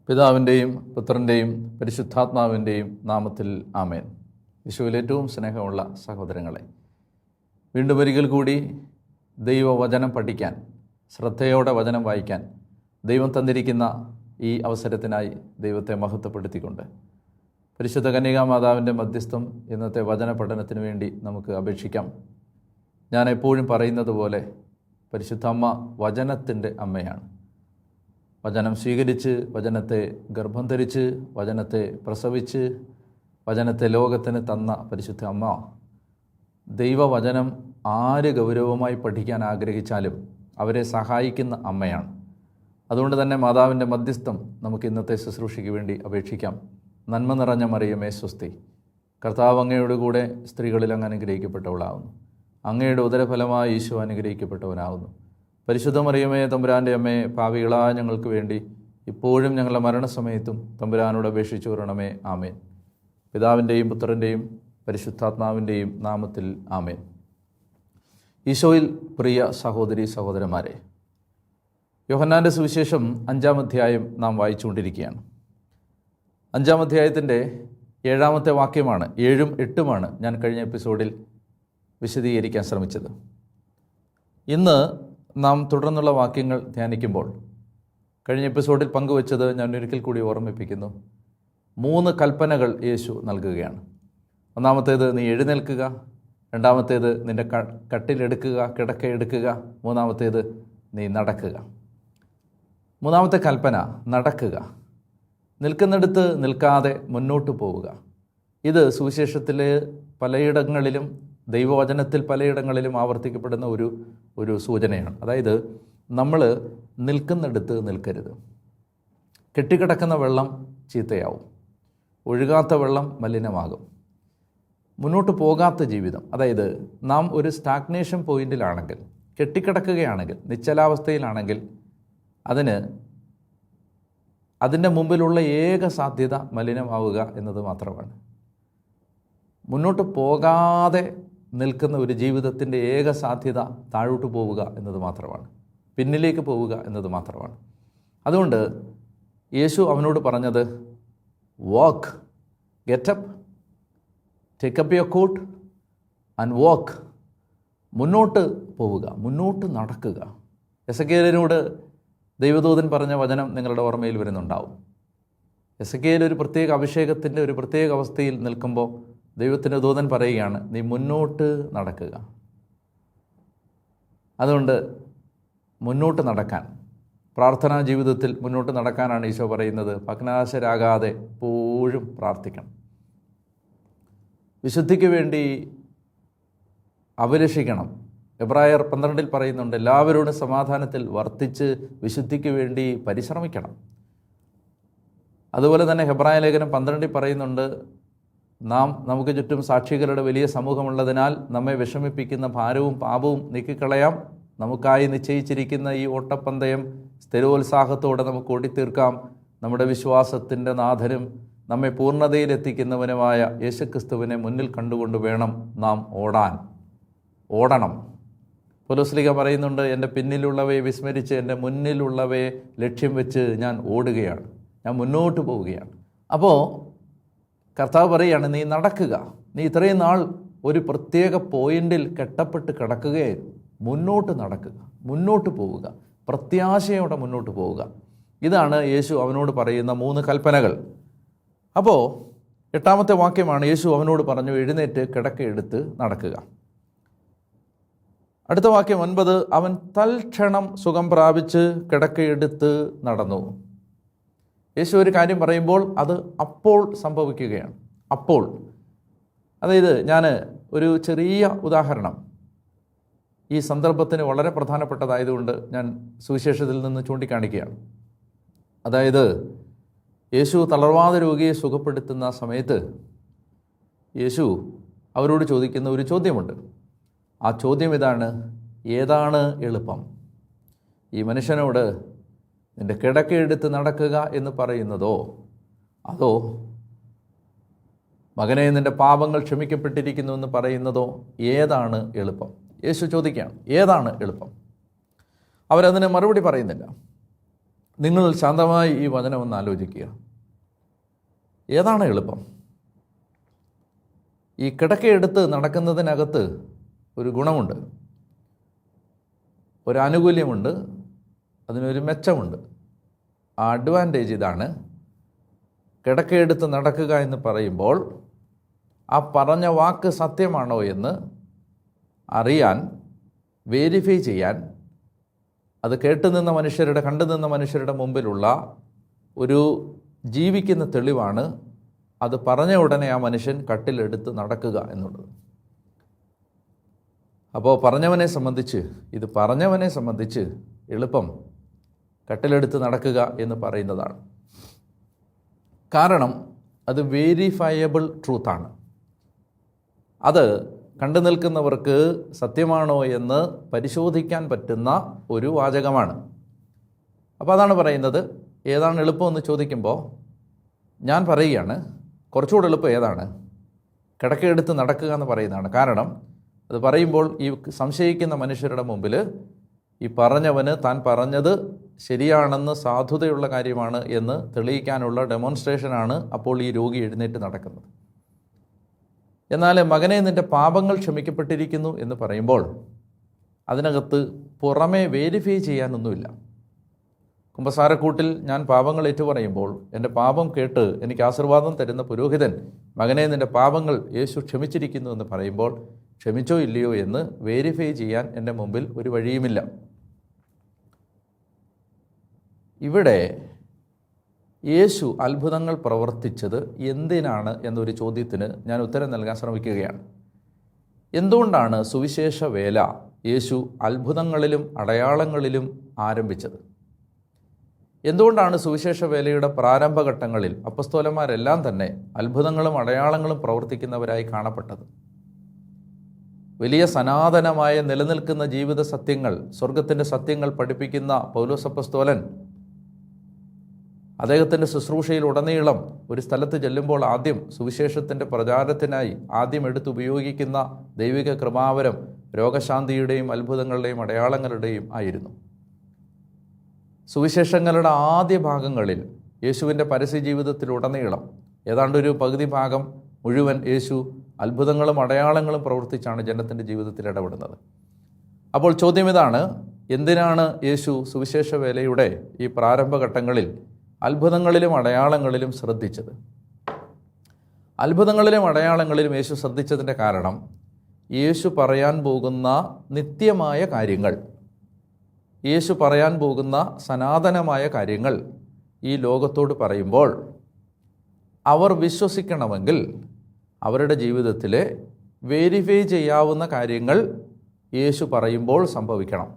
പിതാവിൻ്റെയും പുത്രൻ്റെയും പരിശുദ്ധാത്മാവിൻ്റെയും നാമത്തിൽ ആമേൻ. യേശുവിൽ ഏറ്റവും സ്നേഹമുള്ള സഹോദരങ്ങളെ, വീണ്ടും ഒരിക്കൽ കൂടി ദൈവവചനം പഠിക്കാൻ, ശ്രദ്ധയോടെ വചനം വായിക്കാൻ ദൈവം തന്നിരിക്കുന്ന ഈ അവസരത്തിനായി ദൈവത്തെ മഹത്വപ്പെടുത്തിക്കൊണ്ട് പരിശുദ്ധ കന്യകാമാതാവിൻ്റെ മധ്യസ്ഥം ഇന്നത്തെ വചന പഠനത്തിന് വേണ്ടി നമുക്ക് അപേക്ഷിക്കാം. ഞാൻ എപ്പോഴും പറയുന്നത് പോലെ പരിശുദ്ധ അമ്മ വചനത്തിൻ്റെ അമ്മയാണ്. വചനം സ്വീകരിച്ച്, വചനത്തെ ഗർഭം ധരിച്ച്, വചനത്തെ പ്രസവിച്ച്, വചനത്തെ ലോകത്തിന് തന്ന പരിശുദ്ധ അമ്മ ദൈവവചനം ആര് ഗൗരവമായി പഠിക്കാൻ ആഗ്രഹിച്ചാലും അവരെ സഹായിക്കുന്ന അമ്മയാണ്. അതുകൊണ്ട് തന്നെ മാതാവിൻ്റെ മധ്യസ്ഥം നമുക്ക് ഇന്നത്തെ ശുശ്രൂഷയ്ക്ക് വേണ്ടി അപേക്ഷിക്കാം. നന്മ നിറഞ്ഞ മറിയമേ സ്വസ്തി, കർത്താവ് അങ്ങയുടെ കൂടെ സ്ത്രീകളിൽ അങ്ങ് അനുഗ്രഹിക്കപ്പെട്ടവളാകുന്നു. അങ്ങയുടെ ഉദരഫലമായി ഈശോ അനുഗ്രഹിക്കപ്പെട്ടവനാകുന്നു. പരിശുദ്ധ മറിയമേ തമ്പുരാൻ്റെ അമ്മയെ, പാപികളായ ഞങ്ങൾക്ക് വേണ്ടി ഇപ്പോഴും ഞങ്ങളുടെ മരണസമയത്തും തമ്പുരാനോട് അപേക്ഷിച്ചു വരണമേ. ആമേൻ. പിതാവിൻ്റെയും പുത്രൻ്റെയും പരിശുദ്ധാത്മാവിൻ്റെയും നാമത്തിൽ ആമേൻ. ഈശോയിൽ പ്രിയ സഹോദരി സഹോദരന്മാരെ, യോഹന്നാൻ്റെ സുവിശേഷം 5-ാം അധ്യായം നാം വായിച്ചുകൊണ്ടിരിക്കുകയാണ്. 5-ാം അധ്യായത്തിൻ്റെ 7-ാമത്തെ വാക്യമാണ്, 7ഉം 8ഉമാണ് ഞാൻ കഴിഞ്ഞ എപ്പിസോഡിൽ വിശദീകരിക്കാൻ ശ്രമിച്ചത്. ഇന്ന് നാം തുടർന്നുള്ള വാക്യങ്ങൾ ധ്യാനിക്കുമ്പോൾ കഴിഞ്ഞ എപ്പിസോഡിൽ പങ്കുവച്ചത് ഞാൻ ഒരിക്കൽ കൂടി ഓർമ്മിപ്പിക്കുന്നു. 3 കൽപ്പനകൾ യേശു നൽകുകയാണ്. ഒന്നാമത്തേത് നീ എഴുന്നേൽക്കുക, രണ്ടാമത്തേത് നിൻ്റെ കട്ടിലെടുക്കുക, കിടക്കയെടുക്കുക, മൂന്നാമത്തേത് നീ നടക്കുക. 3-ാമത്തെ കൽപ്പന നടക്കുക, നിൽക്കുന്നിടത്ത് നിൽക്കാതെ മുന്നോട്ട് പോവുക. ഇത് സുവിശേഷത്തിലെ പലയിടങ്ങളിലും ദൈവവചനത്തിൽ പലയിടങ്ങളിലും ആവർത്തിക്കപ്പെടുന്ന ഒരു സൂചനയാണ്. അതായത് നമ്മൾ നിൽക്കുന്നിടത്ത് നിൽക്കരുത്. കെട്ടിക്കിടക്കുന്ന വെള്ളം ചീത്തയാവും, ഒഴുകാത്ത വെള്ളം മലിനമാകും. മുന്നോട്ട് പോകാത്ത ജീവിതം, അതായത് നാം ഒരു സ്റ്റാഗ്നേഷൻ പോയിന്റിലാണെങ്കിൽ, കെട്ടിക്കിടക്കുകയാണെങ്കിൽ, നിശ്ചലാവസ്ഥയിലാണെങ്കിൽ അതിൻ്റെ മുമ്പിലുള്ള ഏക സാധ്യത മലിനമാവുക എന്നത് മാത്രമാണ്. മുന്നോട്ട് പോകാതെ നിൽക്കുന്ന ഒരു ജീവിതത്തിൻ്റെ ഏക സാധ്യത താഴോട്ട് പോവുക എന്നത് മാത്രമാണ്, പിന്നിലേക്ക് പോവുക എന്നത് മാത്രമാണ്. അതുകൊണ്ട് യേശു അവനോട് പറഞ്ഞത് walk, get up, take up your coat and walk. മുന്നോട്ട് പോവുക, മുന്നോട്ട് നടക്കുക. എസെക്കിയേലിനോട് ദൈവദൂതൻ പറഞ്ഞ വചനം നിങ്ങളുടെ ഓർമ്മയിൽ വരുന്നുണ്ടാവും. എസെക്കിയേൽ ഒരു പ്രത്യേക അഭിഷേകത്തിൻ്റെ ഒരു പ്രത്യേക അവസ്ഥയിൽ നിൽക്കുമ്പോൾ ദൈവത്തിൻ്റെ ദൂതൻ പറയുകയാണ്, നീ മുന്നോട്ട് നടക്കുക. അതുകൊണ്ട് മുന്നോട്ട് നടക്കാൻ, പ്രാർത്ഥനാ ജീവിതത്തിൽ മുന്നോട്ട് നടക്കാനാണ് ഈശോ പറയുന്നത്. ഭഗ്നാശരാകാതെ എപ്പോഴും പ്രാർത്ഥിക്കണം. വിശുദ്ധിക്ക് വേണ്ടി അഭിലഷിക്കണം. എബ്രായർ 12 പറയുന്നുണ്ട്, എല്ലാവരോടും സമാധാനത്തിൽ വർത്തിച്ച് വിശുദ്ധിക്ക് വേണ്ടി പരിശ്രമിക്കണം. അതുപോലെ തന്നെ ഹെബ്രായ ലേഖനം 12 പറയുന്നുണ്ട്, നമുക്ക് ചുറ്റും സാക്ഷികളുടെ വലിയ സമൂഹമുള്ളതിനാൽ നമ്മെ വിഷമിപ്പിക്കുന്ന ഭാരവും പാപവും നീക്കിക്കളയാം. നമുക്കായി നിശ്ചയിച്ചിരിക്കുന്ന ഈ ഓട്ടപ്പന്തയം സ്ഥിരോത്സാഹത്തോടെ നമുക്ക് ഓടിത്തീർക്കാം. നമ്മുടെ വിശ്വാസത്തിൻ്റെ നാഥനും നമ്മെ പൂർണ്ണതയിലെത്തിക്കുന്നവനുമായ യേശുക്രിസ്തുവിനെ മുന്നിൽ കണ്ടുകൊണ്ട് വേണം നാം ഓടണം. പൗലോസ്ലീഹ പറയുന്നുണ്ട്, എൻ്റെ പിന്നിലുള്ളവയെ വിസ്മരിച്ച് എൻ്റെ മുന്നിലുള്ളവയെ ലക്ഷ്യം വെച്ച് ഞാൻ ഓടുകയാണ്, ഞാൻ മുന്നോട്ട് പോവുകയാണ്. അപ്പോൾ കർത്താവ് പറയുകയാണ്, നീ നടക്കുക. നീ ഇത്രയും നാൾ ഒരു പ്രത്യേക പോയിന്റിൽ കെട്ടപ്പെട്ട് കിടക്കുകയായിരുന്നു. മുന്നോട്ട് നടക്കുക, മുന്നോട്ട് പോവുക, പ്രത്യാശയോടെ മുന്നോട്ട് പോവുക. ഇതാണ് യേശു അവനോട് പറയുന്ന 3 കൽപ്പനകൾ. അപ്പോൾ 8-ാമത്തെ വാക്യമാണ്, യേശു അവനോട് പറഞ്ഞു, എഴുന്നേറ്റ് കിടക്കയെടുത്ത് നടക്കുക. അടുത്ത വാക്യം 9, അവൻ തൽക്ഷണം സുഖം പ്രാപിച്ച് കിടക്കയെടുത്ത് നടന്നു. യേശു ഒരു കാര്യം പറയുമ്പോൾ അത് അപ്പോൾ സംഭവിക്കുകയാണ്. അപ്പോൾ, അതായത് ഞാൻ ഒരു ചെറിയ ഉദാഹരണം ഈ സന്ദർഭത്തിന് വളരെ പ്രധാനപ്പെട്ടതായതുകൊണ്ട് ഞാൻ സുവിശേഷത്തിൽ നിന്ന് ചൂണ്ടിക്കാണിക്കുകയാണ്. അതായത് യേശു തളർവാദ രോഗിയെ സുഖപ്പെടുത്തുന്ന സമയത്ത് യേശു അവരോട് ചോദിക്കുന്ന ഒരു ചോദ്യമുണ്ട്. ആ ചോദ്യം ഇതാണ്, ഏതാണ് എളുപ്പം? ഈ മനുഷ്യനോട് നിൻ്റെ കിടക്കയെടുത്ത് നടക്കുക എന്ന് പറയുന്നതോ, അതോ മകനെ നിൻ്റെ പാപങ്ങൾ ക്ഷമിക്കപ്പെട്ടിരിക്കുന്നു എന്ന് പറയുന്നതോ, ഏതാണ് എളുപ്പം? യേശു ചോദിക്കുകയാണ്, ഏതാണ് എളുപ്പം? അവരതിന് മറുപടി പറയുന്നില്ല. നിങ്ങൾ ശാന്തമായി ഈ വചനം ഒന്ന് ആലോചിക്കുക. ഏതാണ് എളുപ്പം? ഈ കിടക്കയെടുത്ത് നടക്കുന്നതിനകത്ത് ഒരു ഗുണമുണ്ട്, ഒരു ആനുകൂല്യമുണ്ട്, അതിനൊരു മെച്ചമുണ്ട്. ആ അഡ്വാൻറ്റേജ് ഇതാണ്: കിടക്കയെടുത്ത് നടക്കുക എന്ന് പറയുമ്പോൾ ആ പറഞ്ഞ വാക്ക് സത്യമാണോ എന്ന് അറിയാൻ, വേരിഫൈ ചെയ്യാൻ, അത് കേട്ടുനിന്ന മനുഷ്യരുടെ, കണ്ടുനിന്ന മനുഷ്യരുടെ മുമ്പിലുള്ള ഒരു ജീവിക്കുന്ന തെളിവാണ് അത് പറഞ്ഞ ഉടനെ ആ മനുഷ്യൻ കട്ടിലെടുത്ത് നടക്കുക എന്നുള്ളത്. അപ്പോൾ പറഞ്ഞവനെ സംബന്ധിച്ച് എളുപ്പം കട്ടിലെടുത്ത് നടക്കുക എന്ന് പറയുന്നതാണ്. കാരണം അത് വേരിഫയബിൾ ട്രൂത്താണ്. അത് കണ്ടു നിൽക്കുന്നവർക്ക് സത്യമാണോ എന്ന് പരിശോധിക്കാൻ പറ്റുന്ന ഒരു വാചകമാണ്. അപ്പോൾ അതാണ് പറയുന്നത്. ഏതാണ് എളുപ്പമെന്ന് ചോദിക്കുമ്പോൾ ഞാൻ പറയുകയാണ്, കുറച്ചുകൂടെ എളുപ്പം ഏതാണ്? കിടക്കയെടുത്ത് നടക്കുക എന്ന് പറയുന്നതാണ്. കാരണം അത് പറയുമ്പോൾ ഈ സംശയിക്കുന്ന മനുഷ്യരുടെ മുമ്പിൽ ഈ പറഞ്ഞവന് താൻ പറഞ്ഞത് ശരിയാണെന്ന്, സാധുതയുള്ള കാര്യമാണ് എന്ന് തെളിയിക്കാനുള്ള ഡെമോൺസ്ട്രേഷനാണ് അപ്പോൾ ഈ രോഗി എഴുന്നേറ്റ് നടക്കുന്നത്. എന്നാൽ മകനെ, നിൻ്റെ പാപങ്ങൾ ക്ഷമിക്കപ്പെട്ടിരിക്കുന്നു എന്ന് പറയുമ്പോൾ അതിനകത്ത് പുറമേ വേരിഫൈ ചെയ്യാനൊന്നുമില്ല. കുമ്പസാരക്കൂട്ടിൽ ഞാൻ പാപങ്ങൾ ഏറ്റുപറയുമ്പോൾ എൻ്റെ പാപം കേട്ട് എനിക്ക് ആശീർവാദം തരുന്ന പുരോഹിതൻ, മകനെ, നിൻ്റെ പാപങ്ങൾ യേശു ക്ഷമിച്ചിരിക്കുന്നു എന്ന് പറയുമ്പോൾ ക്ഷമിച്ചോ ഇല്ലയോ എന്ന് വേരിഫൈ ചെയ്യാൻ എൻ്റെ മുമ്പിൽ ഒരു വഴിയുമില്ല. ഇവിടെ യേശു അത്ഭുതങ്ങൾ പ്രവർത്തിച്ചത് എന്തിനാണ് എന്നൊരു ചോദ്യത്തിന് ഞാൻ ഉത്തരം നൽകാൻ ശ്രമിക്കുകയാണ്. എന്തുകൊണ്ടാണ് സുവിശേഷ വേല യേശു അത്ഭുതങ്ങളിലും അടയാളങ്ങളിലും ആരംഭിച്ചത്? എന്തുകൊണ്ടാണ് സുവിശേഷ വേലയുടെ പ്രാരംഭഘട്ടങ്ങളിൽ അപ്പസ്തോലന്മാരെല്ലാം തന്നെ അത്ഭുതങ്ങളും അടയാളങ്ങളും പ്രവർത്തിക്കുന്നവരായി കാണപ്പെട്ടത്? വലിയ സനാതനമായ നിലനിൽക്കുന്ന ജീവിത സത്യങ്ങൾ, സ്വർഗത്തിൻ്റെ സത്യങ്ങൾ പഠിപ്പിക്കുന്ന പൗലോസ് അപ്പസ്തോലൻ അദ്ദേഹത്തിൻ്റെ ശുശ്രൂഷയിൽ ഉടനീളം ഒരു സ്ഥലത്ത് ചെല്ലുമ്പോൾ ആദ്യം സുവിശേഷത്തിൻ്റെ പ്രചാരത്തിനായി ആദ്യം എടുത്തുപയോഗിക്കുന്ന ദൈവിക കൃപാവരം രോഗശാന്തിയുടെയും അത്ഭുതങ്ങളുടെയും അടയാളങ്ങളുടെയും ആയിരുന്നു. സുവിശേഷങ്ങളുടെ ആദ്യ ഭാഗങ്ങളിൽ യേശുവിൻ്റെ പരസ്യ ജീവിതത്തിലുടനീളം ഏതാണ്ടൊരു പകുതി ഭാഗം മുഴുവൻ യേശു അത്ഭുതങ്ങളും അടയാളങ്ങളും പ്രവർത്തിച്ചാണ് ജനത്തിൻ്റെ ജീവിതത്തിൽ ഇടപെടുന്നത്. അപ്പോൾ ചോദ്യം ഇതാണ്: എന്തിനാണ് യേശു സുവിശേഷ വേലയുടെ ഈ പ്രാരംഭഘട്ടങ്ങളിൽ അത്ഭുതങ്ങളിലും അടയാളങ്ങളിലും ശ്രദ്ധിച്ചത്? അത്ഭുതങ്ങളിലും അടയാളങ്ങളിലും യേശു ശ്രദ്ധിച്ചതിൻ്റെ കാരണം, യേശു പറയാൻ പോകുന്ന നിത്യമായ കാര്യങ്ങൾ, യേശു പറയാൻ പോകുന്ന സനാതനമായ കാര്യങ്ങൾ ഈ ലോകത്തോട് പറയുമ്പോൾ അവർ വിശ്വസിക്കണമെങ്കിൽ അവരുടെ ജീവിതത്തിലെ വേരിഫൈ ചെയ്യാവുന്ന കാര്യങ്ങൾ യേശു പറയുമ്പോൾ സംഭവിക്കണം.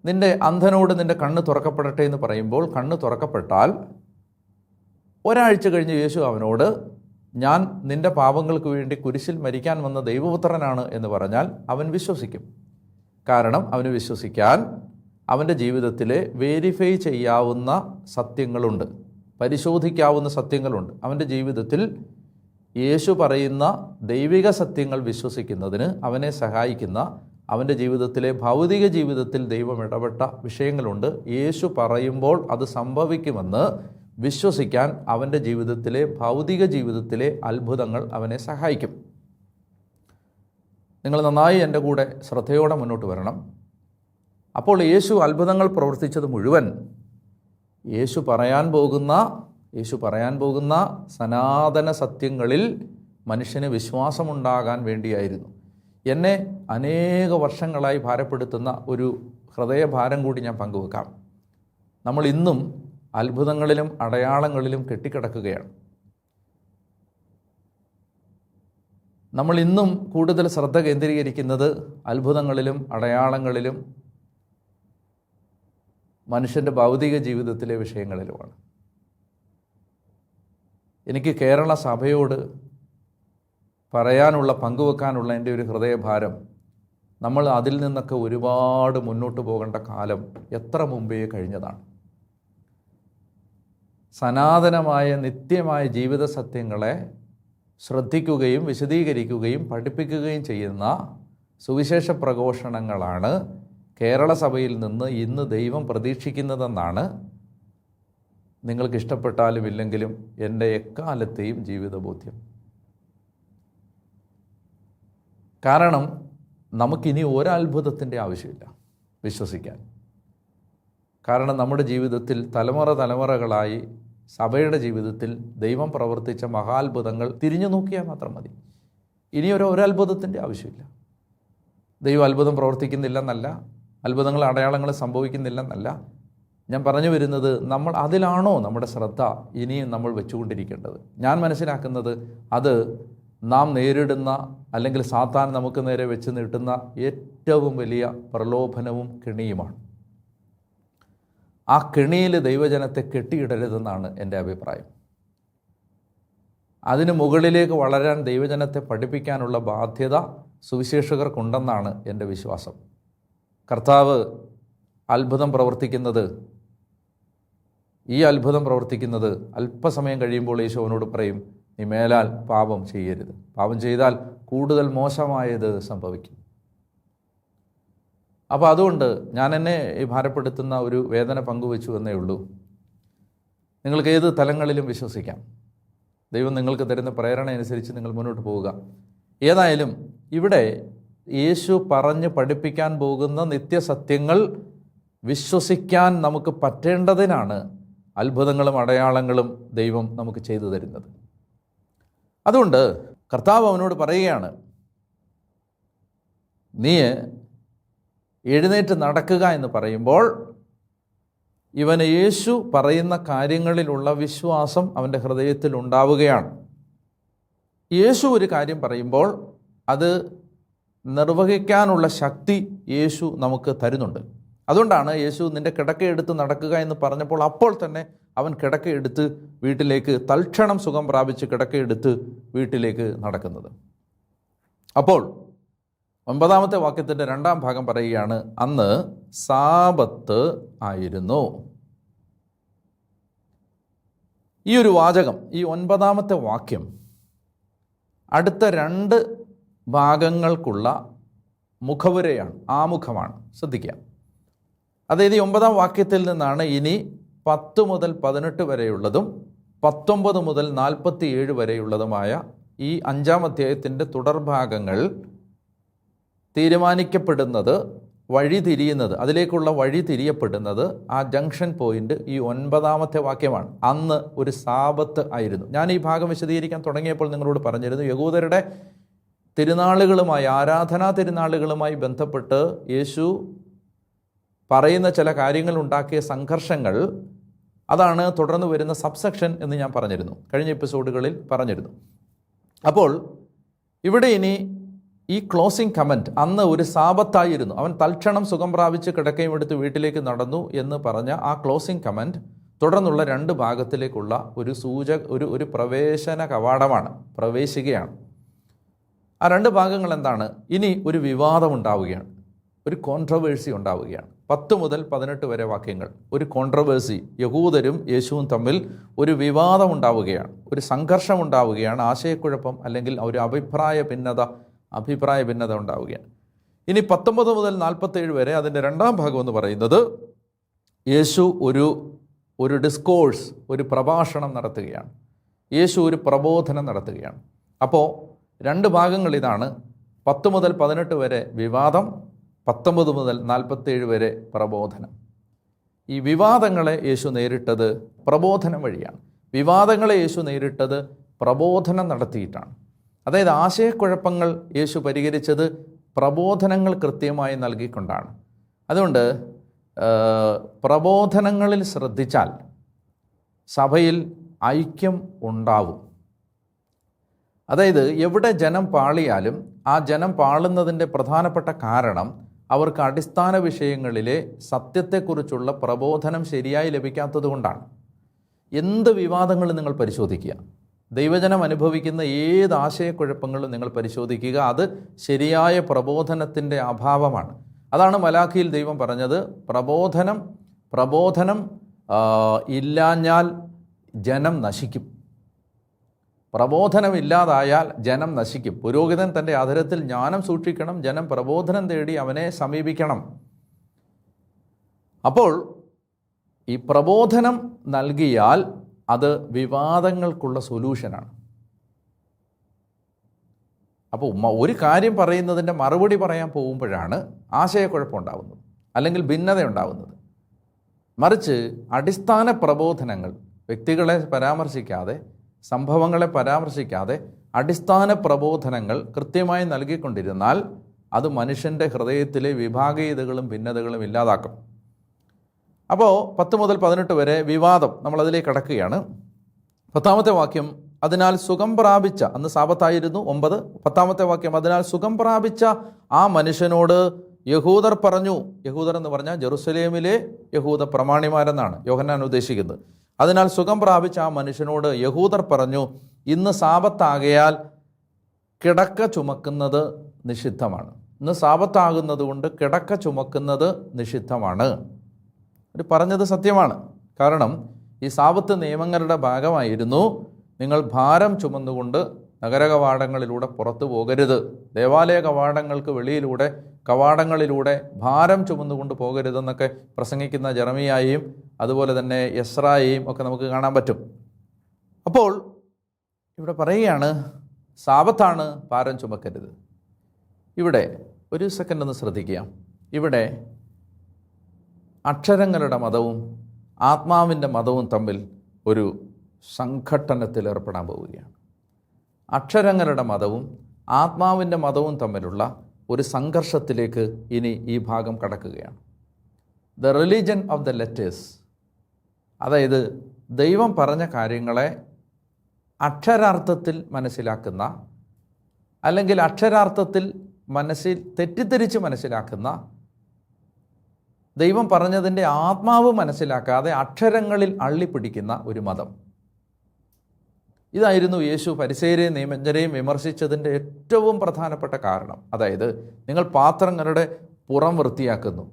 നിൻ്റെ അന്ധനോട് നിൻ്റെ കണ്ണ് തുറക്കപ്പെടട്ടെ എന്ന് പറയുമ്പോൾ കണ്ണ് തുറക്കപ്പെട്ടാൽ ഒരാഴ്ച കഴിഞ്ഞ് യേശു അവനോട്, ഞാൻ നിൻ്റെ പാപങ്ങൾക്ക് വേണ്ടി കുരിശിൽ മരിക്കാൻ വന്ന ദൈവപുത്രനാണ് എന്ന് പറഞ്ഞാൽ അവൻ വിശ്വസിക്കും. കാരണം അവന് വിശ്വസിക്കാൻ അവൻ്റെ ജീവിതത്തിലെ വേരിഫൈ ചെയ്യാവുന്ന സത്യങ്ങളുണ്ട്, പരിശോധിക്കാവുന്ന സത്യങ്ങളുണ്ട്. അവൻ്റെ ജീവിതത്തിൽ യേശു പറയുന്ന ദൈവിക സത്യങ്ങൾ വിശ്വസിക്കുന്നതിന് അവനെ സഹായിക്കുന്ന, അവൻ്റെ ജീവിതത്തിലെ ഭൗതിക ജീവിതത്തിൽ ദൈവം ഇടപെട്ട വിഷയങ്ങളുണ്ട്. യേശു പറയുമ്പോൾ അത് സംഭവിക്കുമെന്ന് വിശ്വസിക്കാൻ അവൻ്റെ ജീവിതത്തിലെ ഭൗതിക ജീവിതത്തിലെ അത്ഭുതങ്ങൾ അവനെ സഹായിക്കും. നിങ്ങൾ നന്നായി എൻ്റെ കൂടെ ശ്രദ്ധയോടെ മുന്നോട്ട് വരണം. അപ്പോൾ യേശു അത്ഭുതങ്ങൾ പ്രവർത്തിച്ചത് മുഴുവൻ യേശു പറയാൻ പോകുന്ന സനാതന സത്യങ്ങളിൽ മനുഷ്യന് വിശ്വാസമുണ്ടാകാൻ വേണ്ടിയായിരുന്നു. എന്നെ അനേക വർഷങ്ങളായി ഭാരപ്പെടുത്തുന്ന ഒരു ഹൃദയഭാരം കൂടി ഞാൻ പങ്കുവെക്കാം. നമ്മൾ ഇന്നും അത്ഭുതങ്ങളിലും അടയാളങ്ങളിലും കെട്ടിക്കിടക്കുകയാണ്. നമ്മൾ ഇന്നും കൂടുതൽ ശ്രദ്ധ കേന്ദ്രീകരിക്കുന്നത് അത്ഭുതങ്ങളിലും അടയാളങ്ങളിലും മനുഷ്യൻ്റെ ഭൗതിക ജീവിതത്തിലെ വിഷയങ്ങളിലുമാണ്. എനിക്ക് കേരള സഭയോട് പറയാനുള്ള, പങ്കുവെക്കാനുള്ള എൻ്റെ ഒരു ഹൃദയഭാരം, നമ്മൾ അതിൽ നിന്നൊക്കെ ഒരുപാട് മുന്നോട്ട് പോകേണ്ട കാലം എത്ര മുമ്പേ കഴിഞ്ഞതാണ്. സനാതനമായ നിത്യമായ ജീവിത സത്യങ്ങളെ ശ്രദ്ധിക്കുകയും വിശദീകരിക്കുകയും പഠിപ്പിക്കുകയും ചെയ്യുന്ന സുവിശേഷ പ്രഘോഷണങ്ങളാണ് കേരള സഭയിൽ നിന്ന് ഇന്ന് ദൈവം പ്രതീക്ഷിക്കുന്നതെന്നാണ് നിങ്ങൾക്ക് ഇഷ്ടപ്പെട്ടാലും ഇല്ലെങ്കിലും എൻ്റെ എക്കാലത്തെയും ജീവിതബോധ്യം. കാരണം നമുക്കിനി ഒരത്ഭുതത്തിൻ്റെ ആവശ്യമില്ല വിശ്വസിക്കാൻ. കാരണം നമ്മുടെ ജീവിതത്തിൽ തലമുറകളായി സഭയുടെ ജീവിതത്തിൽ ദൈവം പ്രവർത്തിച്ച മഹാത്ഭുതങ്ങൾ തിരിഞ്ഞു നോക്കിയാൽ മാത്രം മതി. ഇനി ഒരത്ഭുതത്തിൻ്റെ ആവശ്യമില്ല. ദൈവം അത്ഭുതം പ്രവർത്തിക്കുന്നില്ലെന്നല്ല, അത്ഭുതങ്ങൾ അടയാളങ്ങൾ സംഭവിക്കുന്നില്ലെന്നല്ല. ഞാൻ പറഞ്ഞു വരുന്നത്, നമ്മൾ അതിലാണോ നമ്മുടെ ശ്രദ്ധ ഇനിയും നമ്മൾ വെച്ചുകൊണ്ടിരിക്കേണ്ടത്? ഞാൻ മനസ്സിലാക്കുന്നത് അത് നാം നേരിടുന്ന അല്ലെങ്കിൽ സാത്താൻ നമുക്ക് നേരെ വെച്ച് നീട്ടുന്ന ഏറ്റവും വലിയ പ്രലോഭനവും കെണിയുമാണ്. ആ കെണിയിൽ ദൈവജനത്തെ കെട്ടിയിടരുതെന്നാണ് എൻ്റെ അഭിപ്രായം. അതിന് മുകളിലേക്ക് വളരാൻ ദൈവജനത്തെ പഠിപ്പിക്കാനുള്ള ബാധ്യത സുവിശേഷകർക്കുണ്ടെന്നാണ് എൻ്റെ വിശ്വാസം. കർത്താവ് അത്ഭുതം പ്രവർത്തിക്കുന്നത്, ഈ അത്ഭുതം പ്രവർത്തിക്കുന്നത് അല്പസമയം കഴിയുമ്പോൾ യേശു അവനോട് പറയും, നീ മേലാൽ പാപം ചെയ്യരുത്. പാപം ചെയ്താൽ കൂടുതൽ മോശമായത് സംഭവിക്കും. അപ്പോൾ അതുകൊണ്ട് ഞാൻ എന്നെ ഭാരപ്പെടുത്തുന്ന ഒരു വേദന പങ്കുവെച്ചു എന്നേ ഉള്ളൂ. നിങ്ങൾക്ക് ഏത് തലങ്ങളിലും വിശ്വസിക്കാം. ദൈവം നിങ്ങൾക്ക് തരുന്ന പ്രേരണ അനുസരിച്ച് നിങ്ങൾ മുന്നോട്ട് പോവുക. ഏതായാലും ഇവിടെ യേശു പറഞ്ഞ് പഠിപ്പിക്കാൻ പോകുന്ന നിത്യസത്യങ്ങൾ വിശ്വസിക്കാൻ നമുക്ക് പറ്റേണ്ടതിനാണ് അത്ഭുതങ്ങളും അടയാളങ്ങളും ദൈവം നമുക്ക് ചെയ്തു തരുന്നത്. അതുകൊണ്ട് കർത്താവ് അവനോട് പറയുകയാണ്, നീ എഴുന്നേറ്റ് നടക്കുക എന്ന് പറയുമ്പോൾ ഇവന് യേശു പറയുന്ന കാര്യങ്ങളിലുള്ള വിശ്വാസം അവൻ്റെ ഹൃദയത്തിൽ ഉണ്ടാവുകയാണ്. യേശു ഒരു കാര്യം പറയുമ്പോൾ അത് നിർവഹിക്കാനുള്ള ശക്തി യേശു നമുക്ക് തരുന്നുണ്ട്. അതുകൊണ്ടാണ് യേശു നിൻ്റെ കിടക്കയെടുത്ത് നടക്കുക എന്ന് പറഞ്ഞപ്പോൾ അപ്പോൾ തന്നെ അവൻ കിടക്കയെടുത്ത് വീട്ടിലേക്ക് തൽക്ഷണം സുഖം പ്രാപിച്ച് കിടക്കയെടുത്ത് വീട്ടിലേക്ക് നടക്കുന്നത്. അപ്പോൾ 9-ാമത്തെ വാക്യത്തിൻ്റെ 2-ാം ഭാഗം പറയുകയാണ്, അന്ന് സാബത്ത് ആയിരുന്നു. ഈ ഒരു വാചകം, ഈ 9-ാമത്തെ വാക്യം അടുത്ത 2 ഭാഗങ്ങൾക്കുള്ള മുഖവുരയാണ്, ആമുഖമാണ്. ശ്രദ്ധിക്കുക. അതായത് ഈ 9-ാം വാക്യത്തിൽ നിന്നാണ് ഇനി 10 മുതൽ 18 വരെയുള്ളതും 19 മുതൽ 47 വരെയുള്ളതുമായ ഈ 5-ാം അധ്യായത്തിൻ്റെ തുടർഭാഗങ്ങൾ തീരുമാനിക്കപ്പെടുന്നത്, വഴിതിരിയുന്നത്, അതിലേക്കുള്ള വഴി തിരിയപ്പെടുന്നത് ആ ജംഗ്ഷൻ പോയിന്റ് ഈ 9-ാമത്തെ വാക്യമാണ്. അന്ന് ഒരു സാബത്ത് ആയിരുന്നു. ഞാൻ ഈ ഭാഗം വിശദീകരിക്കാൻ തുടങ്ങിയപ്പോൾ നിങ്ങളോട് പറഞ്ഞിരുന്നു, യഹൂദരുടെ തിരുനാളുകളുമായി, ആരാധനാ തിരുനാളുകളുമായി ബന്ധപ്പെട്ട് യേശു പറയുന്ന ചില കാര്യങ്ങൾ ഉണ്ടാക്കിയ സംഘർഷങ്ങൾ, അതാണ് തുടർന്ന് വരുന്ന സബ്സെക്ഷൻ എന്ന് ഞാൻ പറഞ്ഞിരുന്നു, കഴിഞ്ഞ എപ്പിസോഡുകളിൽ പറഞ്ഞിരുന്നു. അപ്പോൾ ഇവിടെ ഇനി ഈ ക്ലോസിംഗ് കമൻറ്റ്, അന്ന് ഒരു സാബത്തായിരുന്നു, അവൻ തൽക്ഷണം സുഖം പ്രാപിച്ച് കിടക്കയും എടുത്ത് വീട്ടിലേക്ക് നടന്നു എന്ന് പറഞ്ഞ ആ ക്ലോസിംഗ് കമൻറ്റ് തുടർന്നുള്ള 2 ഭാഗത്തിലേക്കുള്ള ഒരു പ്രവേശന കവാടമാണ്, പ്രവേശികയാണ്. ആ 2 ഭാഗങ്ങൾ എന്താണ്? ഇനി ഒരു വിവാദം ഉണ്ടാവുകയാണ്, ഒരു കോൺട്രവേഴ്സി ഉണ്ടാവുകയാണ്. 10 മുതൽ 18 വരെ വാക്യങ്ങൾ ഒരു കോൺട്രവേഴ്സി, യഹൂദരും യേശുവും തമ്മിൽ ഒരു വിവാദം ഉണ്ടാവുകയാണ്, ഒരു സംഘർഷം ഉണ്ടാവുകയാണ്, ആശയക്കുഴപ്പം അല്ലെങ്കിൽ ഒരു അഭിപ്രായ ഭിന്നത ഉണ്ടാവുകയാണ്. ഇനി 19 മുതൽ 47 വരെ അതിൻ്റെ 2-ാം ഭാഗം എന്ന് പറയുന്നത് യേശു ഒരു ഡിസ്കോഴ്സ്, ഒരു പ്രഭാഷണം നടത്തുകയാണ്. യേശു ഒരു പ്രബോധനം നടത്തുകയാണ്. അപ്പോൾ 2 ഭാഗങ്ങൾ ഇതാണ്. 10 മുതൽ 18 വരെ വിവാദം, 19 മുതൽ 47 വരെ പ്രബോധനം. ഈ വിവാദങ്ങളെ യേശു നേരിട്ടത് പ്രബോധനം വഴിയാണ്. വിവാദങ്ങളെ യേശു നേരിട്ടത് പ്രബോധനം നടത്തിയിട്ടാണ്. അതായത് ആശയക്കുഴപ്പങ്ങൾ യേശു പരിഹരിച്ചത് പ്രബോധനങ്ങൾ കൃത്യമായി നൽകിക്കൊണ്ടാണ്. അതുകൊണ്ട് പ്രബോധനങ്ങളിൽ ശ്രദ്ധിച്ചാൽ സഭയിൽ ഐക്യം ഉണ്ടാവും. അതായത് എവിടെ ജനം പാളിയാലും ആ ജനം പാളുന്നതിൻ്റെ പ്രധാനപ്പെട്ട കാരണം അവർക്ക് അടിസ്ഥാന വിഷയങ്ങളിലെ സത്യത്തെക്കുറിച്ചുള്ള പ്രബോധനം ശരിയായി ലഭിക്കാത്തത് കൊണ്ടാണ്. എന്ത് വിവാദങ്ങളും നിങ്ങൾ പരിശോധിക്കുക, ദൈവജനം അനുഭവിക്കുന്ന ഏത് ആശയക്കുഴപ്പങ്ങളും നിങ്ങൾ പരിശോധിക്കുക, അത് ശരിയായ പ്രബോധനത്തിൻ്റെ അഭാവമാണ്. അതാണ് മലാഖിയിൽ ദൈവം പറഞ്ഞത്, പ്രബോധനം ഇല്ലാഞ്ഞാൽ ജനം നശിക്കും. പ്രബോധനമില്ലാതായാൽ ജനം നശിക്കും. പുരോഹിതൻ തൻ്റെ അധരത്തിൽ ജ്ഞാനം സൂക്ഷിക്കണം, ജനം പ്രബോധനം തേടി അവനെ സമീപിക്കണം. അപ്പോൾ ഈ പ്രബോധനം നൽകിയാൽ അത് വിവാദങ്ങൾക്കുള്ള സൊല്യൂഷനാണ്. അപ്പോൾ ഒരു കാര്യം പറയുന്നതിൻ്റെ മറുപടി പറയാൻ പോകുമ്പോഴാണ് ആശയക്കുഴപ്പമുണ്ടാകുന്നത്, അല്ലെങ്കിൽ ഭിന്നത ഉണ്ടാകുന്നത്. മറിച്ച് അടിസ്ഥാന പ്രബോധനങ്ങൾ വ്യക്തികളെ പരാമർശിക്കാതെ, സംഭവങ്ങളെ പരാമർശിക്കാതെ അടിസ്ഥാന പ്രബോധനങ്ങൾ കൃത്യമായി നൽകിക്കൊണ്ടിരുന്നാൽ അത് മനുഷ്യൻ്റെ ഹൃദയത്തിലെ വിഭാഗീയതകളും ഭിന്നതകളും ഇല്ലാതാക്കും. അപ്പോൾ 10 മുതൽ 18 വരെ വിവാദം, നമ്മളതിലേക്ക് കടക്കുകയാണ്. 10-ാമത്തെ വാക്യം, അതിനാൽ സുഖം പ്രാപിച്ച, അന്ന് സാബത്തായിരുന്നു 9. 10-ാമത്തെ വാക്യം, അതിനാൽ സുഖം പ്രാപിച്ച ആ മനുഷ്യനോട് യഹൂദർ പറഞ്ഞു. യഹൂദർ എന്ന് പറഞ്ഞാൽ ജെറുസലേമിലെ യഹൂദ പ്രമാണിമാരെന്നാണ് യോഹന്നാൻ ഉദ്ദേശിക്കുന്നത്. അതിനാൽ സുഖം പ്രാപിച്ച ആ മനുഷ്യനോട് യഹൂദർ പറഞ്ഞു, ഇന്ന് സാബത്താകയാൽ കിടക്ക ചുമക്കുന്നത് നിഷിദ്ധമാണ്. ഇന്ന് സാബത്താകുന്നത് കൊണ്ട് കിടക്ക ചുമക്കുന്നത് നിഷിദ്ധമാണ്. ഇത് പറഞ്ഞത് സത്യമാണ്. കാരണം ഈ സാബത്ത് നിയമങ്ങളുടെ ഭാഗമായിരുന്നു നിങ്ങൾ ഭാരം ചുമന്നുകൊണ്ട് നഗര കവാടങ്ങളിലൂടെ പുറത്തു പോകരുത്, ദേവാലയ കവാടങ്ങൾക്ക് വെളിയിലൂടെ കവാടങ്ങളിലൂടെ ഭാരം ചുമന്നുകൊണ്ട് പോകരുതെന്നൊക്കെ പ്രസംഗിക്കുന്ന ജെറമിയായെയും അതുപോലെ തന്നെ എസ്രായെയും ഒക്കെ നമുക്ക് കാണാൻ പറ്റും. അപ്പോൾ ഇവിടെ പറയുകയാണ് സാബത്താണ്, ഭാരം ചുമക്കരുത്. ഇവിടെ ഒരു സെക്കൻഡ് ഒന്ന് ശ്രദ്ധിക്കുക. ഇവിടെ അക്ഷരങ്ങളുടെ മതവും ആത്മാവിൻ്റെ മതവും തമ്മിൽ ഒരു സംഘട്ടനത്തിൽ ഏർപ്പെടാൻ പോവുകയാണ്. അക്ഷരങ്ങളുടെ മതവും ആത്മാവിൻ്റെ മതവും തമ്മിലുള്ള ഒരു സംഘർഷത്തിലേക്ക് ഇനി ഈ ഭാഗം കടക്കുകയാണ്. The religion of the letters, അതായത് ദൈവം പറഞ്ഞ കാര്യങ്ങളെ അക്ഷരാർത്ഥത്തിൽ മനസ്സിലാക്കുന്ന, അല്ലെങ്കിൽ അക്ഷരാർത്ഥത്തിൽ തെറ്റിദ്ധരിച്ച് മനസ്സിലാക്കുന്ന, ദൈവം പറഞ്ഞതിൻ്റെ ആത്മാവ് മനസ്സിലാക്കാതെ അക്ഷരങ്ങളിൽ അള്ളിപ്പിടിക്കുന്ന ഒരു മതം. ഇതായിരുന്നു യേശു ഫരിസേയരെയും നിയമജ്ഞരെയും വിമർശിച്ചതിൻ്റെ ഏറ്റവും പ്രധാനപ്പെട്ട കാരണം. അതായത് നിങ്ങൾ പാത്രങ്ങളുടെ പുറം വൃത്തിയാക്കുന്നു,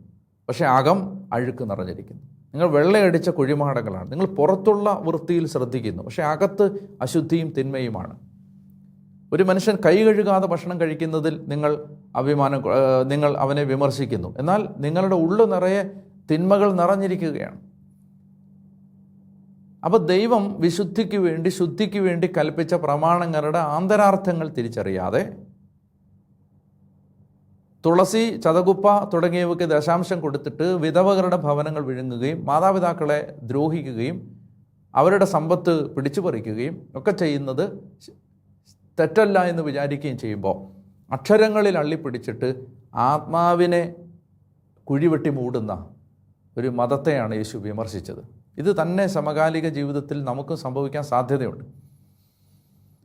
പക്ഷേ അകം അഴുക്ക് നിറഞ്ഞിരിക്കുന്നു. നിങ്ങൾ വെള്ളയടിച്ച കുഴിമാടങ്ങളാണ്. നിങ്ങൾ പുറത്തുള്ള വൃത്തിയിൽ ശ്രദ്ധിക്കുന്നു, പക്ഷേ അകത്ത് അശുദ്ധിയും തിന്മയുമാണ്. ഒരു മനുഷ്യൻ കൈ കഴുകാതെ ഭക്ഷണം കഴിക്കുന്നതിൽ നിങ്ങൾ അവനെ വിമർശിക്കുന്നു, എന്നാൽ നിങ്ങളുടെ ഉള്ളു നിറയെ തിന്മകൾ നിറഞ്ഞിരിക്കുകയാണ്. അപ്പോൾ ദൈവം വിശുദ്ധിക്ക് വേണ്ടി, ശുദ്ധിക്ക് വേണ്ടി കൽപ്പിച്ച പ്രമാണങ്ങളുടെ ആന്തരാർത്ഥങ്ങൾ തിരിച്ചറിയാതെ തുളസി, ചതകുപ്പ തുടങ്ങിയവയ്ക്ക് ദശാംശം കൊടുത്തിട്ട് വിധവകളുടെ ഭവനങ്ങൾ വിഴുങ്ങുകയും മാതാപിതാക്കളെ ദ്രോഹിക്കുകയും അവരുടെ സമ്പത്ത് പിടിച്ചു പറിക്കുകയും ഒക്കെ ചെയ്യുന്നത് തെറ്റല്ല എന്ന് വിചാരിക്കുകയും ചെയ്യുമ്പോൾ അക്ഷരങ്ങളിൽ അള്ളിപ്പിടിച്ചിട്ട് ആത്മാവിനെ കുഴിവെട്ടി മൂടുന്ന ഒരു മതത്തെയാണ് യേശു വിമർശിച്ചത്. ഇത് തന്നെ സമകാലിക ജീവിതത്തിൽ നമുക്കും സംഭവിക്കാൻ സാധ്യതയുണ്ട്.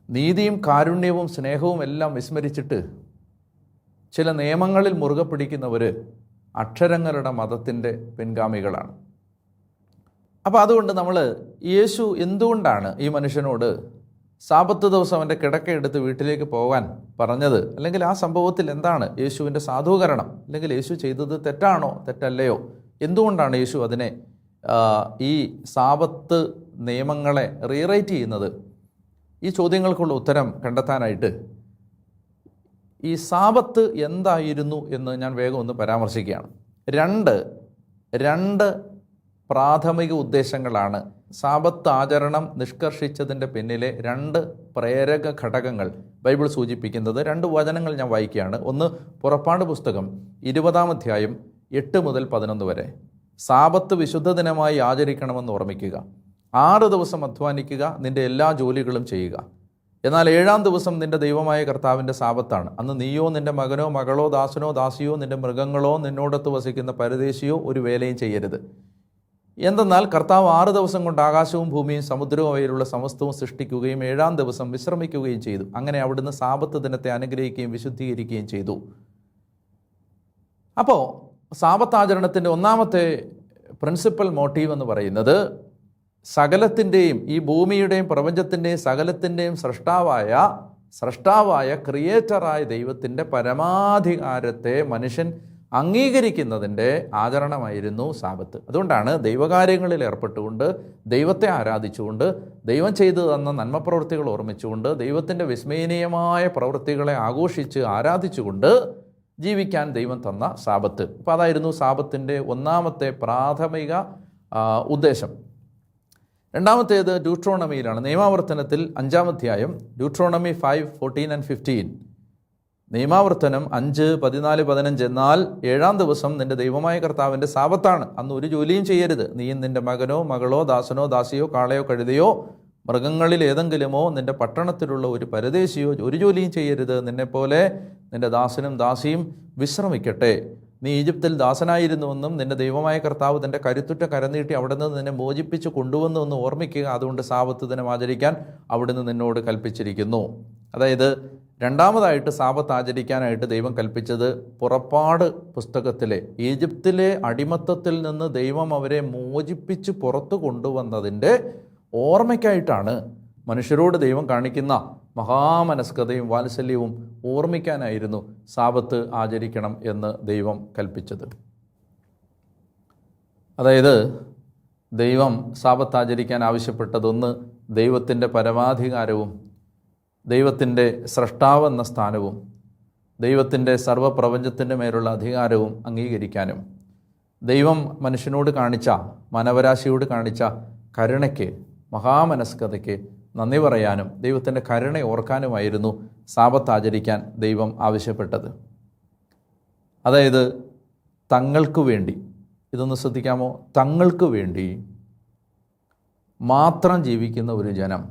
നീതിയും കാരുണ്യവും സ്നേഹവും എല്ലാം വിസ്മരിച്ചിട്ട് ചില നിയമങ്ങളിൽ മുറുകെ പിടിക്കുന്നവർ അക്ഷരങ്ങളുടെ മതത്തിൻ്റെ പിൻഗാമികളാണ്. അപ്പോൾ അതുകൊണ്ട് നമ്മൾ യേശു എന്തുകൊണ്ടാണ് ഈ മനുഷ്യനോട് സാബത്ത് ദിവസം അവൻ്റെ കിടക്കയെടുത്ത് വീട്ടിലേക്ക് പോകാൻ പറഞ്ഞത്, അല്ലെങ്കിൽ ആ സംഭവത്തിൽ എന്താണ് യേശുവിൻ്റെ സാധൂകരണം, അല്ലെങ്കിൽ യേശു ചെയ്തത് തെറ്റാണോ തെറ്റല്ലയോ, എന്തുകൊണ്ടാണ് യേശു അതിനെ ഈ സാബത്ത് നിയമങ്ങളെ റീറൈറ്റ് ചെയ്യുന്നത്? ഈ ചോദ്യങ്ങൾക്കുള്ള ഉത്തരം കണ്ടെത്താനായിട്ട് ഈ സാബത്ത് എന്തായിരുന്നു എന്ന് ഞാൻ വേഗം ഒന്ന് പരാമർശിക്കുകയാണ്. രണ്ട് പ്രാഥമിക ഉദ്ദേശങ്ങളാണ് സാബത്ത് ആചരണം നിഷ്കർഷിച്ചതിൻ്റെ പിന്നിലെ 2 പ്രേരക ഘടകങ്ങൾ ബൈബിൾ സൂചിപ്പിക്കുന്നത്. 2 വചനങ്ങൾ ഞാൻ വായിക്കുകയാണ്. ഒന്ന്, പുറപ്പാട് പുസ്തകം 20-ാം അധ്യായം 8 മുതൽ 11 വരെ. സാബത്ത് വിശുദ്ധ ദിനമായി ആചരിക്കണമെന്ന് ഓർമ്മിക്കുക. 6 ദിവസം അധ്വാനിക്കുക, നിന്റെ എല്ലാ ജോലികളും ചെയ്യുക. എന്നാൽ 7-ാം ദിവസം നിന്റെ ദൈവമായ കർത്താവിൻ്റെ സാബത്താണ്. അന്ന് നീയോ നിന്റെ മകനോ മകളോ ദാസനോ ദാസിയോ നിന്റെ മൃഗങ്ങളോ നിന്നോടൊത്ത് വസിക്കുന്ന പരദേശിയോ ഒരു വേലയും ചെയ്യരുത്. എന്തെന്നാൽ കർത്താവ് 6 ദിവസം കൊണ്ട് ആകാശവും ഭൂമിയും സമുദ്രവും അവയിലുള്ള സമസ്തവും സൃഷ്ടിക്കുകയും 7-ാം ദിവസം വിശ്രമിക്കുകയും ചെയ്തു. അങ്ങനെ അവിടുന്ന് സാബത്ത് ദിനത്തെ അനുഗ്രഹിക്കുകയും വിശുദ്ധീകരിക്കുകയും ചെയ്തു. അപ്പോൾ സാബത്ത് ആചരണത്തിൻ്റെ ഒന്നാമത്തെ പ്രിൻസിപ്പൽ മോട്ടീവ് എന്ന് പറയുന്നത് സകലത്തിൻ്റെയും, ഈ ഭൂമിയുടെയും പ്രപഞ്ചത്തിൻ്റെയും സകലത്തിൻ്റെയും സൃഷ്ടാവായ ക്രിയേറ്ററായ ദൈവത്തിൻ്റെ പരമാധികാരത്തെ മനുഷ്യൻ അംഗീകരിക്കുന്നതിൻ്റെ ആചരണമായിരുന്നു സാബത്ത്. അതുകൊണ്ടാണ് ദൈവകാര്യങ്ങളിൽ ഏർപ്പെട്ടുകൊണ്ട്, ദൈവത്തെ ആരാധിച്ചുകൊണ്ട്, ദൈവം ചെയ്തു തന്ന നന്മപ്രവൃത്തികൾ ഓർമ്മിച്ചുകൊണ്ട്, ദൈവത്തിൻ്റെ വിസ്മയനീയമായ പ്രവൃത്തികളെ ആഘോഷിച്ച് ആരാധിച്ചുകൊണ്ട് ജീവിക്കാൻ ദൈവം തന്ന സാബത്ത്. അപ്പോൾ അതായിരുന്നു സാബത്തിൻ്റെ ഒന്നാമത്തെ പ്രാഥമിക ഉദ്ദേശം. രണ്ടാമത്തേത് ഡ്യൂട്രോണമിയിലാണ്. നിയമാവർത്തനത്തിൽ 5-ാം അധ്യായം, ഡ്യൂട്രോണമി 5:14-15. നിയമാവർത്തനം 5:14-15. എന്നാൽ 7-ാം ദിവസം നിന്റെ ദൈവമായ കർത്താവിൻ്റെ സാബത്താണ്. അന്ന് ഒരു ജോലിയും ചെയ്യരുത്. നീയും നിന്റെ മകനോ മകളോ ദാസനോ ദാസിയോ കാളയോ കഴുതയോ മൃഗങ്ങളിൽ ഏതെങ്കിലുമോ നിന്റെ പട്ടണത്തിലുള്ള ഒരു പരദേശിയോ ഒരു ജോലിയും ചെയ്യരുത്. നിന്നെപ്പോലെ നിന്റെ ദാസനും ദാസിയും വിശ്രമിക്കട്ടെ. നീ ഈജിപ്തിൽ ദാസനായിരുന്നുവെന്നും നിന്റെ ദൈവമായ കർത്താവ് തൻ്റെ കരുത്തുറ്റ കരനീട്ടി അവിടെ നിന്ന് നിന്നെ മോചിപ്പിച്ച് കൊണ്ടുവന്നുവെന്ന് ഓർമ്മിക്കുക. അതുകൊണ്ട് സാബത്ത് ദിനം ആചരിക്കാൻ അവിടുന്ന് നിന്നോട് കൽപ്പിച്ചിരിക്കുന്നു. അതായത് രണ്ടാമതായിട്ട് സാബത്ത് ആചരിക്കാനായിട്ട് ദൈവം കൽപ്പിച്ചത് പുറപ്പാട് പുസ്തകത്തിലെ ഈജിപ്തിലെ അടിമത്തത്തിൽ നിന്ന് ദൈവം അവരെ മോചിപ്പിച്ച് പുറത്തു കൊണ്ടുവന്നതിൻ്റെ ഓർമ്മയ്ക്കായിട്ടാണ്. മനുഷ്യരോട് ദൈവം കാണിക്കുന്ന മഹാമനസ്കതയും വാത്സല്യവും ഓർമ്മിക്കാനായിരുന്നു സാബത്ത് ആചരിക്കണം എന്ന് ദൈവം കൽപ്പിച്ചത്. അതായത് ദൈവം സാബത്ത് ആചരിക്കാൻ ആവശ്യപ്പെട്ടതൊന്ന്, ദൈവത്തിൻ്റെ പരമാധികാരവും ദൈവത്തിൻ്റെ സ്രഷ്ടാവെന്ന സ്ഥാനവും ദൈവത്തിൻ്റെ സർവ്വപ്രപഞ്ചത്തിൻ്റെ മേലുള്ള അധികാരവും അംഗീകരിക്കാനും ദൈവം മനുഷ്യനോട് കാണിച്ച, മാനവരാശിയോട് കാണിച്ച കരുണയ്ക്ക്, മഹാമനസ്കതയ്ക്ക് നന്ദി പറയാനും ദൈവത്തിൻ്റെ കരുണ ഓർക്കാനുമായിരുന്നു സാബത്ത് ആചരിക്കാൻ ദൈവം ആവശ്യപ്പെട്ടത്. അതായത് തങ്ങൾക്ക് വേണ്ടി, ഇതൊന്ന് ശ്രദ്ധിക്കാമോ, തങ്ങൾക്ക് വേണ്ടി മാത്രം ജീവിക്കുന്ന ഒരു ജനം,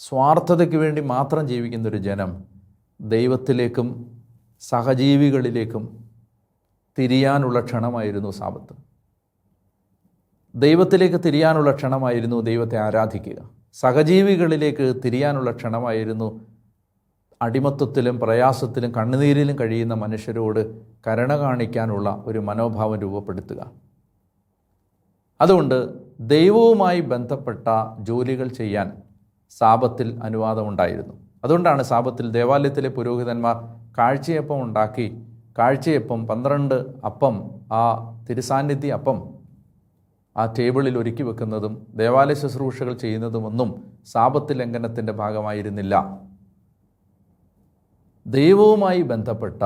സ്വാർത്ഥതയ്ക്ക് വേണ്ടി മാത്രം ജീവിക്കുന്ന ഒരു ജനം ദൈവത്തിലേക്കും സഹജീവികളിലേക്കും തിരിയാനുള്ള ക്ഷണമായിരുന്നു സാബത്ത്. ദൈവത്തിലേക്ക് തിരിയാനുള്ള ക്ഷണമായിരുന്നു ദൈവത്തെ ആരാധിക്കുക. സഹജീവികളിലേക്ക് തിരിയാനുള്ള ക്ഷണമായിരുന്നു അടിമത്വത്തിലും പ്രയാസത്തിലും കണ്ണുനീരിലും കഴിയുന്ന മനുഷ്യരോട് കരുണ കാണിക്കാനുള്ള ഒരു മനോഭാവം രൂപപ്പെടുത്തുക. അതുകൊണ്ട് ദൈവവുമായി ബന്ധപ്പെട്ട ജോലികൾ ചെയ്യാൻ സാബത്തിൽ അനുവാദമുണ്ടായിരുന്നു. അതുകൊണ്ടാണ് സാബത്തിൽ ദേവാലയത്തിലെ പുരോഹിതന്മാർ കാഴ്ചയപ്പം ഉണ്ടാക്കി, കാഴ്ചയപ്പം 12 അപ്പം, ആ തിരുസാന്നിധ്യ അപ്പം ആ ടേബിളിൽ ഒരുക്കി വെക്കുന്നതും ദേവാലയ ശുശ്രൂഷകൾ ചെയ്യുന്നതുമൊന്നും സാബത്ത് ലംഘനത്തിൻ്റെ ഭാഗമായിരുന്നില്ല. ദൈവവുമായി ബന്ധപ്പെട്ട,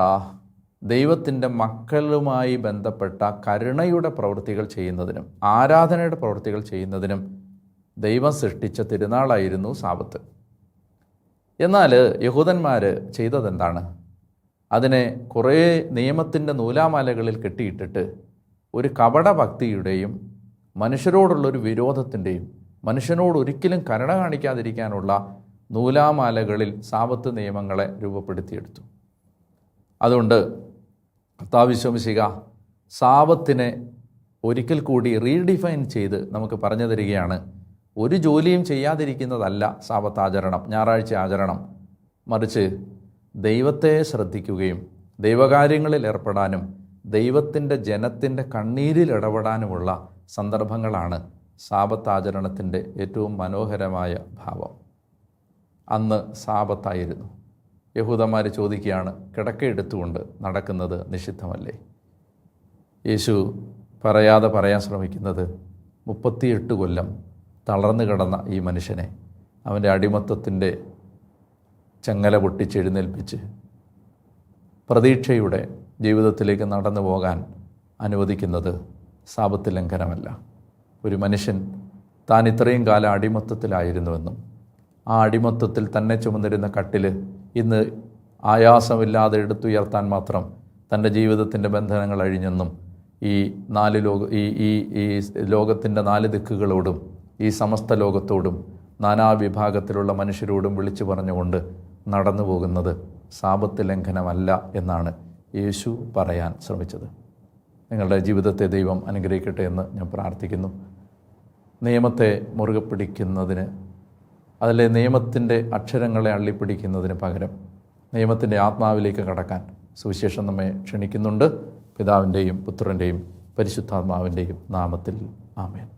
ദൈവത്തിൻ്റെ മക്കളുമായി ബന്ധപ്പെട്ട കരുണയുടെ പ്രവൃത്തികൾ ചെയ്യുന്നതിനും ആരാധനയുടെ പ്രവൃത്തികൾ ചെയ്യുന്നതിനും ദൈവം സൃഷ്ടിച്ച തിരുനാളായിരുന്നു സാബത്ത്. എന്നാൽ യഹൂദന്മാർ ചെയ്തതെന്താണ്? അതിനെ കുറേ നിയമത്തിൻ്റെ നൂലാമാലകളിൽ കെട്ടിയിട്ടിട്ട് ഒരു കപടഭക്തിയുടെയും മനുഷ്യരോടുള്ളൊരു വിരോധത്തിൻ്റെയും മനുഷ്യനോട് ഒരിക്കലും കരുണ കാണിക്കാതിരിക്കാനുള്ള നൂലാമാലകളിൽ സാബത്ത് നിയമങ്ങളെ രൂപപ്പെടുത്തിയെടുത്തു. അതുകൊണ്ട് കർത്താവിശ്വസിക സാബത്തിനെ ഒരിക്കൽ കൂടി റീഡിഫൈൻ ചെയ്ത് നമുക്ക് പറഞ്ഞു തരികയാണ്. ഒരു ജോലിയും ചെയ്യാതിരിക്കുന്നതല്ല സാബത്ത് ആചരണം, ഞായറാഴ്ച ആചരണം. മറിച്ച് ദൈവത്തെ ശ്രദ്ധിക്കുകയും ദൈവകാര്യങ്ങളിൽ ഏർപ്പെടാനും ദൈവത്തിൻ്റെ ജനത്തിൻ്റെ കണ്ണീരിൽ ഇടപെടാനുമുള്ള സന്ദർഭങ്ങളാണ് സാബത്ത് ആചരണത്തിൻ്റെ ഏറ്റവും മനോഹരമായ ഭാവം. അന്ന് സാബത്തായിരുന്നു. യഹൂദന്മാർ ചോദിക്കുകയാണ്, കിടക്കയെടുത്തുകൊണ്ട് നടക്കുന്നത് നിഷിദ്ധമല്ലേ? യേശു പറയാതെ പറയാൻ ശ്രമിക്കുന്നത് 38 കൊല്ലം തളർന്നു കിടന്ന ഈ മനുഷ്യനെ അവൻ്റെ അടിമത്തത്തിൻ്റെ ചങ്ങല പൊട്ടിച്ചെഴുന്നേൽപ്പിച്ച് പ്രതീക്ഷയുടെ ജീവിതത്തിലേക്ക് നടന്നു പോകാൻ അനുവദിക്കുന്നത് സാബത്ത് ലംഘനമല്ല. ഒരു മനുഷ്യൻ താൻ ഇത്രയും കാലം അടിമത്തത്തിലായിരുന്നുവെന്നും ആ അടിമത്തത്തിൽ തന്നെ ചുമന്നിരുന്ന കട്ടിൽ ഇന്ന് ആയാസമില്ലാതെ എടുത്തുയർത്താൻ മാത്രം തൻ്റെ ജീവിതത്തിൻ്റെ ബന്ധനങ്ങൾ അഴിഞ്ഞെന്നും ഈ ലോകത്തിൻ്റെ 4 ദിക്കുകളോടും ഈ സമസ്ത ലോകത്തോടും നാനാവിഭാഗത്തിലുള്ള മനുഷ്യരോടും വിളിച്ചു പറഞ്ഞുകൊണ്ട് നടന്നു പോകുന്നത് സാബത്ത് ലംഘനമല്ല എന്നാണ് യേശു പറയാൻ ശ്രമിച്ചത്. നിങ്ങളുടെ ജീവിതത്തെ ദൈവം അനുഗ്രഹിക്കട്ടെ എന്ന് ഞാൻ പ്രാർത്ഥിക്കുന്നു. നിയമത്തെ മുറുകെ പിടിക്കുന്നതിന്, അതിലെ നിയമത്തിൻ്റെ അക്ഷരങ്ങളെ അള്ളിപ്പിടിക്കുന്നതിന് പകരം നിയമത്തിൻ്റെ ആത്മാവിലേക്ക് കടക്കാൻ സുവിശേഷം നമ്മെ ക്ഷണിക്കുന്നുണ്ട്. പിതാവിൻ്റെയും പുത്രൻ്റെയും പരിശുദ്ധാത്മാവിൻ്റെയും നാമത്തിൽ ആമേൻ.